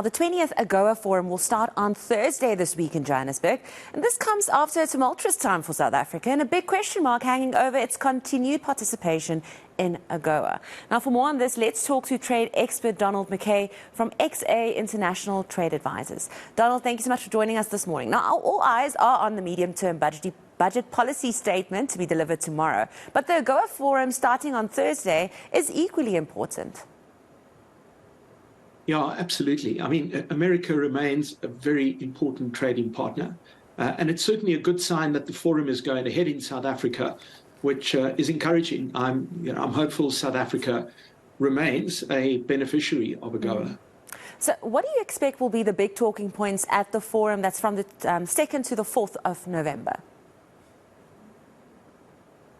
The 20th AGOA Forum will start on Thursday this week in Johannesburg, and this comes after a tumultuous time for South Africa and a big question mark hanging over its continued participation in AGOA. Now, for more on this, let's talk to trade expert Donald MacKay from XA International Trade Advisors. Donald, thank you so much for joining us this morning. Now, all eyes are on the medium-term budget policy statement to be delivered tomorrow, but the AGOA Forum starting on Thursday is equally important. Yeah, absolutely. I mean, America remains a very important trading partner, and it's certainly a good sign that the forum is going ahead in South Africa, which is encouraging. I'm hopeful South Africa remains a beneficiary of AGOA. So what do you expect will be the big talking points at the forum that's from the 2nd to the 4th of November?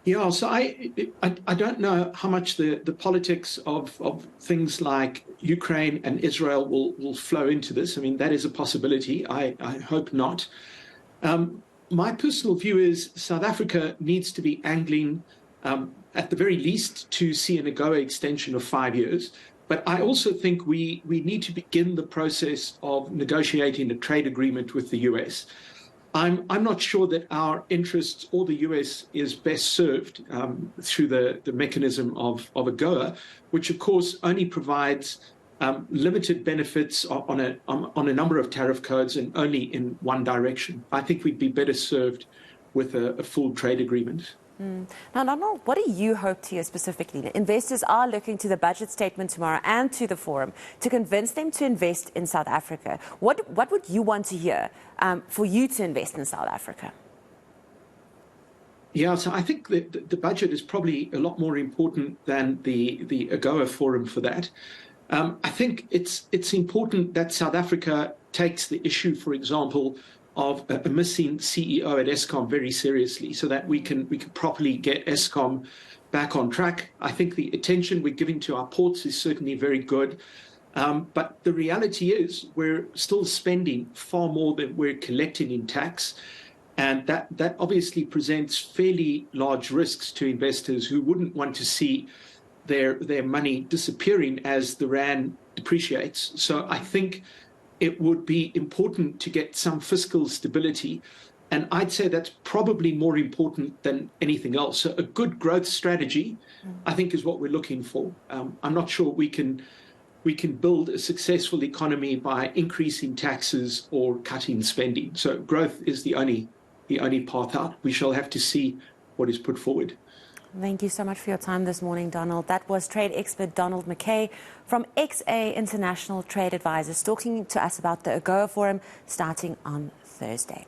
Yeah, so I don't know how much the politics of things like Ukraine and Israel will flow into this. I mean, that is a possibility. I hope not. My personal view is South Africa needs to be angling, at the very least, to see an AGOA extension of 5 years. But I also think we need to begin the process of negotiating a trade agreement with the US. I'm not sure that our interests or the US is best served through the mechanism of AGOA, which of course only provides limited benefits on a number of tariff codes and only in one direction. I think we'd be better served with a full trade agreement. Now, Donald, what do you hope to hear specifically? Investors are looking to the budget statement tomorrow and to the forum to convince them to invest in South Africa. What would you want to hear for you to invest in South Africa? Yeah, so I think the budget is probably a lot more important than the AGOA forum for that. I think it's important that South Africa takes the issue, for example, of a missing CEO at Eskom very seriously, so that we can properly get Eskom back on track. I think the attention we're giving to our ports is certainly very good, but the reality is we're still spending far more than we're collecting in tax, and that obviously presents fairly large risks to investors who wouldn't want to see their money disappearing as the rand depreciates. So I think it would be important to get some fiscal stability. And I'd say that's probably more important than anything else. So a good growth strategy, I think, is what we're looking for. I'm not sure we can build a successful economy by increasing taxes or cutting spending. So growth is the only path out. We shall have to see what is put forward. Thank you so much for your time this morning, Donald. That was trade expert Donald MacKay from XA International Trade Advisors talking to us about the AGOA Forum starting on Thursday.